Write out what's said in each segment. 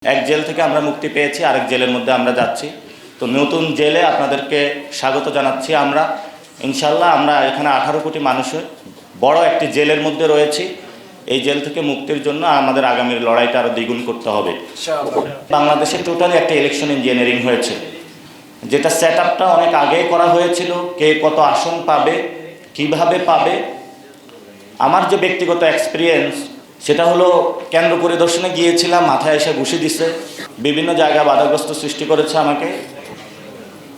এক জেল থেকে আমরা মুক্তি পেয়েছি, আরেক জেলের মধ্যে আমরা যাচ্ছি। তো নতুন জেলে আপনাদেরকে স্বাগত জানাচ্ছি। আমরা ইনশাল্লাহ আমরা এখানে 18 কোটি মানুষের বড় একটি জেলের মধ্যে রয়েছি। এই জেল থেকে মুক্তির জন্য আমাদের আগামীর লড়াইটা আরও দ্বিগুণ করতে হবে। বাংলাদেশে টোটালি একটা ইলেকশন ইঞ্জিনিয়ারিং হয়েছে, যেটা সেট আপটা অনেক আগেই করা হয়েছিল। কে কত আসন পাবে, কিভাবে পাবে। আমার যে ব্যক্তিগত এক্সপিরিয়েন্স সেটা হলো, কেন্দ্র পরিদর্শনে গিয়েছিলাম, মাথায় এসে ঘুষি দিছে, বিভিন্ন জায়গায় বাধাগ্রস্ত সৃষ্টি করেছে আমাকে।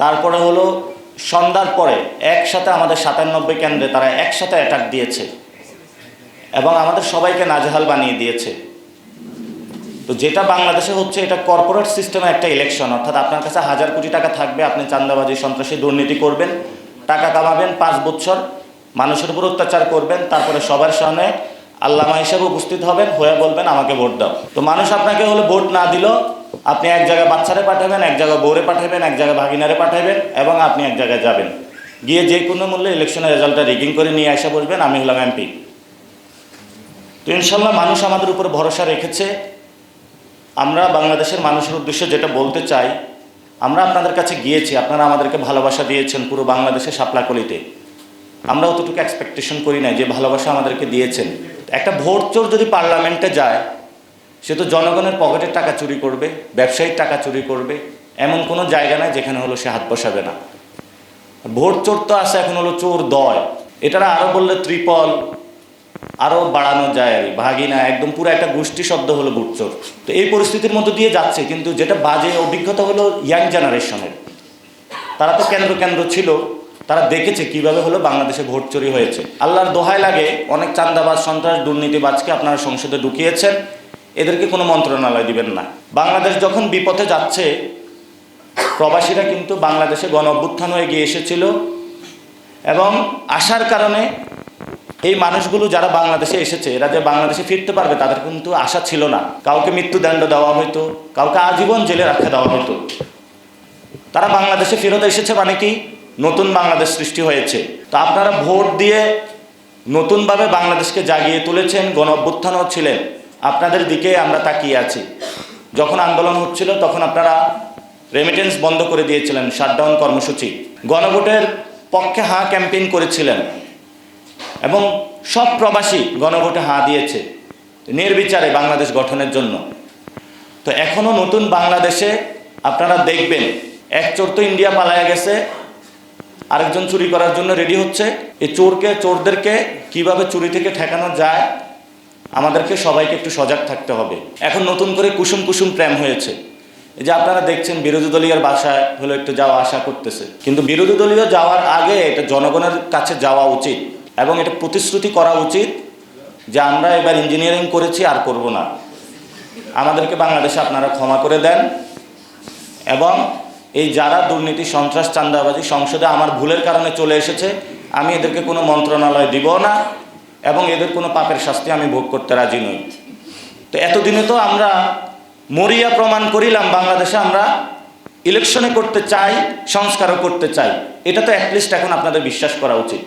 তারপরে হলো সন্ধ্যার পরে একসাথে আমাদের 97 কেন্দ্রে তারা একসাথে অ্যাটাক দিয়েছে এবং আমাদের সবাইকে নাজেহাল বানিয়ে দিয়েছে। তো যেটা বাংলাদেশে হচ্ছে, এটা কর্পোরেট সিস্টেমে একটা ইলেকশন, অর্থাৎ আপনার কাছে 1000 কোটি টাকা থাকবে, আপনি চাঁদাবাজি সন্ত্রাসী দুর্নীতি করবেন, টাকা কামাবেন, 5 বছর মানুষের উপর অত্যাচার করবেন, তারপরে সবার সামনে আল্লামা হিসেবে উপস্থিত হবেন, হয়ে বলবেন আমাকে ভোট দাও। তো মানুষ আপনাকে হলো ভোট না দিল, আপনি এক জায়গায় বাচ্চারে পাঠাবেন, এক জায়গায় বউরে পাঠাবেন, এক জায়গায় ভাগিনারে পাঠাবেন এবং আপনি এক জায়গায় যাবেন, গিয়ে যে কোনো মূল্যে ইলেকশনের রেজাল্টটা রিগিং করে নিয়ে এসে বলবেন আমি হলাম এমপি। তো ইনশাল্লাহ মানুষ আমাদের উপর ভরসা রেখেছে। আমরা বাংলাদেশের মানুষের উদ্দেশ্যে যেটা বলতে চাই, আমরা আপনাদের কাছে গিয়েছি, আপনারা আমাদেরকে ভালোবাসা দিয়েছেন পুরো বাংলাদেশে শাপলাকলিতে। আমরা অতটুকু এক্সপেকটেশন করি না যে ভালোবাসা আমাদেরকে দিয়েছেন। একটা ভোট চোর যদি পার্লামেন্টে যায়, সে তো জনগণের পকেটের টাকা চুরি করবে, ব্যবসায়ীর টাকা চুরি করবে, এমন কোনো জায়গা নাই যেখানে হলো সে হাত বসাবে না। ভোট চোর তো আছে, এখন হলো চোর দয়, এটারা আরও বললে ত্রিপল আরও বাড়ানো যায়, ভাগিনা, একদম পুরো একটা গোষ্ঠী শব্দ হলো ভোট চোর। তো এই পরিস্থিতির মধ্যে দিয়ে যাচ্ছে, কিন্তু যেটা বাজে অভিজ্ঞতা হলো ইয়াং জেনারেশনের। তারা তো কেন্দ্র কেন্দ্র ছিল, তারা দেখেছে কিভাবে হলো বাংলাদেশে ভোট চুরি হয়েছে। আল্লাহর দোহাই লাগে, অনেক চাঁদাবাজ সন্ত্রাস দুর্নীতিবাজকে আপনারা সংসদে ঢুকিয়েছেন, এদেরকে কোনো মন্ত্রণালয় দিবেন না। বাংলাদেশ যখন বিপথে যাচ্ছে, প্রবাসীরা কিন্তু বাংলাদেশে গণ অভ্যুত্থান হয়ে গিয়ে এসেছিল এবং আসার কারণে এই মানুষগুলো যারা বাংলাদেশে এসেছে, এরা যে বাংলাদেশে ফিরতে পারবে তাদের কিন্তু আশা ছিল না। কাউকে মৃত্যুদণ্ড দেওয়া হতো, কাউকে আজীবন জেলে রাখা দেওয়া হতো। তারা বাংলাদেশে ফেরত এসেছে মানে কি, নতুন বাংলাদেশ সৃষ্টি হয়েছে। তো আপনারা ভোট দিয়ে নতুনভাবে বাংলাদেশকে জাগিয়ে তুলেছেন, গণ অভ্যুত্থানও ছিলেন, আপনাদের দিকে আমরা তাকিয়ে আছি। যখন আন্দোলন হচ্ছিল তখন আপনারা রেমিটেন্স বন্ধ করে দিয়েছিলেন, শাটডাউন কর্মসূচি, গণভোটের পক্ষে হাঁ ক্যাম্পেইন করেছিলেন এবং সব প্রবাসী গণভোটে হাঁ দিয়েছে নির্বিচারে বাংলাদেশ গঠনের জন্য। তো এখনও নতুন বাংলাদেশে আপনারা দেখবেন, এক চোর তো ইন্ডিয়া পালায়া গেছে, আরেকজন চুরি করার জন্য রেডি হচ্ছে। এই চোরদেরকে কিভাবে চুরি থেকে ঠেকানো যায়, আমাদেরকে সবাইকে একটু সজাগ থাকতে হবে। এখন নতুন করে কুসুম কুসুম প্রেম হয়েছে, এই যে আপনারা দেখছেন বিরোধী দলীয় বাসায় হলো একটু যাওয়া আসা করতেছে, কিন্তু বিরোধী দলীয় যাওয়ার আগে এটা জনগণের কাছে যাওয়া উচিত এবং এটা প্রতিশ্রুতি করা উচিত যে আমরা এবার ইঞ্জিনিয়ারিং করেছি, আর করব না, আমাদেরকে বাংলাদেশে আপনারা ক্ষমা করে দেন। এবং এই যারা দুর্নীতি সন্ত্রাস চাঁদাবাজি সংসদে আমার ভুলের কারণে চলে এসেছে, আমি এদেরকে কোনো মন্ত্রণালয় দিব না এবং এদের কোনো পাপের শাস্তি আমি ভোগ করতে রাজি নই। তো এতদিনে তো আমরা মরিয়া প্রমাণ করিলাম বাংলাদেশে আমরা ইলেকশনে করতে চাই, সংস্কারও করতে চাই। এটা তো অ্যাটলিস্ট এখন আপনাদের বিশ্বাস করা উচিত।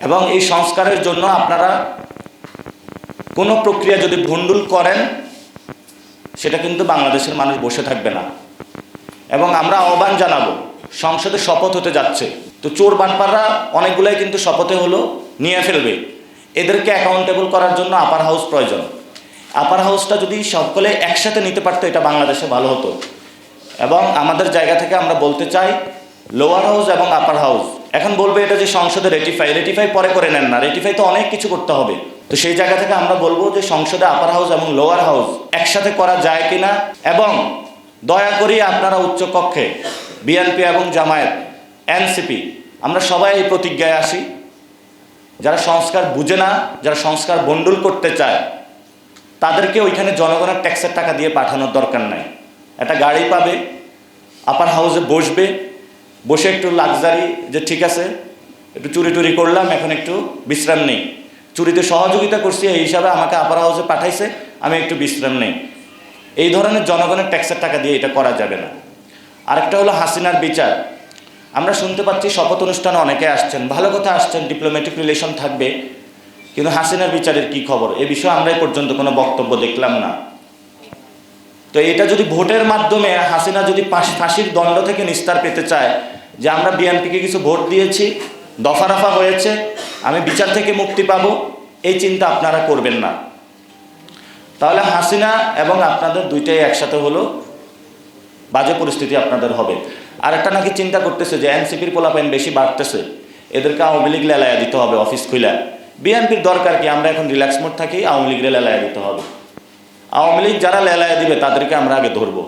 এবং এই সংস্কারের জন্য আপনারা কোনো প্রক্রিয়া যদি ভণ্ডুল করেন, সেটা কিন্তু বাংলাদেশের মানুষ বসে থাকবে না। এবং আমরা আহ্বান জানাবো, সংসদে শপথ হতে যাচ্ছে, তো চোর বাটপাররা অনেকগুলাই কিন্তু শপথে হলো নিয়ে ফেলবে, এদেরকে অ্যাকাউন্টেবল করার জন্য আপার হাউস প্রয়োজন। আপার হাউসটা যদি সকলে একসাথে নিতে পারতো, এটা বাংলাদেশে ভালো হতো। এবং আমাদের জায়গা থেকে আমরা বলতে চাই, লোয়ার হাউস এবং আপার হাউস এখন বলবে এটা যে সংসদে রেটিফাই পরে করে নেন না, রেটিফাই তো অনেক কিছু করতে হবে। তো সেই জায়গা থেকে আমরা বলবো যে সংসদে আপার হাউস এবং লোয়ার হাউস একসাথে করা যায় কিনা। এবং দয়া করি আপনারা উচ্চ কক্ষে বিএনপি এবং জামায়াত, এনসিপি, আমরা সবাই এই প্রতিজ্ঞায় আসি, যারা সংস্কার বুঝে না, যারা সংস্কার বন্ডুল করতে চায়, তাদেরকে ওইখানে জনগণের ট্যাক্সের টাকা দিয়ে পাঠানোর দরকার নাই। একটা গাড়ি পাবে, আপার হাউসে বসবে, বসে একটু লাক্সারি, যে ঠিক আছে একটু চুরি টুরি করলাম, এখন একটু বিশ্রাম নেই, চুরিতে সহযোগিতা করছি এই হিসাবে আমাকে আপার হাউসে পাঠাইছে, আমি একটু বিশ্রাম নেই। এই ধরনের জনগণের ট্যাক্সের টাকা দিয়ে এটা করা যাবে না। আরেকটা হলো হাসিনার বিচার। আমরা শুনতে পাচ্ছি শপথ অনুষ্ঠানে অনেকে আসছেন, ভালো কথা আসছেন, ডিপ্লোম্যাটিক রিলেশন থাকবে, কিন্তু হাসিনার বিচারের কি খবর, এ বিষয়ে আমরা এই পর্যন্ত কোনো বক্তব্য দেখলাম না। তো এটা যদি ভোটের মাধ্যমে হাসিনা যদি ফাঁসির দণ্ড থেকে নিস্তার পেতে চায়, যে আমরা বিএনপিকে কিছু ভোট দিয়েছি, দফা রফা হয়েছে, আমি বিচার থেকে মুক্তি পাবো, এই চিন্তা আপনারা করবেন না। তাহলে হাসিনা এবং আপনাদের দুইটাই একসাথে হলো, বাজে পরিস্থিতি আপনাদের হবে। আর একটা নাকি চিন্তা করতেছে যে এনসিপির পোলাপাইন বেশি বাড়তেছে, এদেরকে আওয়ামী লীগ লেলাইয়া দিতে হবে অফিস খুলে। বিএনপির দরকার কি, আমরা এখন রিল্যাক্স মোড থাকি, আওয়ামী লীগের লেলাইয়া দিতে হবে। আওয়ামী লীগ যারা লেলাইয়া দিবে তাদেরকে আমরা আগে ধরবো।